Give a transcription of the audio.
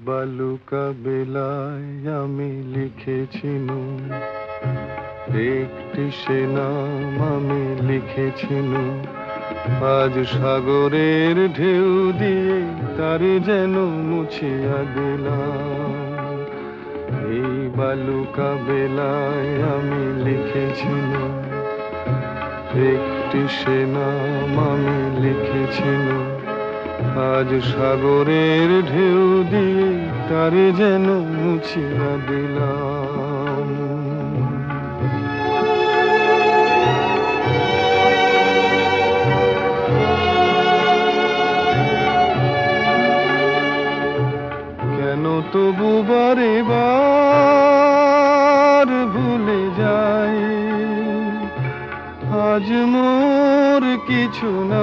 বালুকা বেলায় আমি লিখেছিনু, একটি সে নাম আমি লিখেছিনু। আজ সাগরের ঢেউ দিয়ে তারে যেন মুছিয়া দিলাম। এই বালুকা বেলায় আমি লিখেছিনু, একটি সে নাম আমি লিখেছিনু। আজ সাগরের ঢেউ দিয়ে তারে যেন মুছিয়া দিলাম। কেন তবু বারে বার ভুলে যাই, আজ মোর কিছু না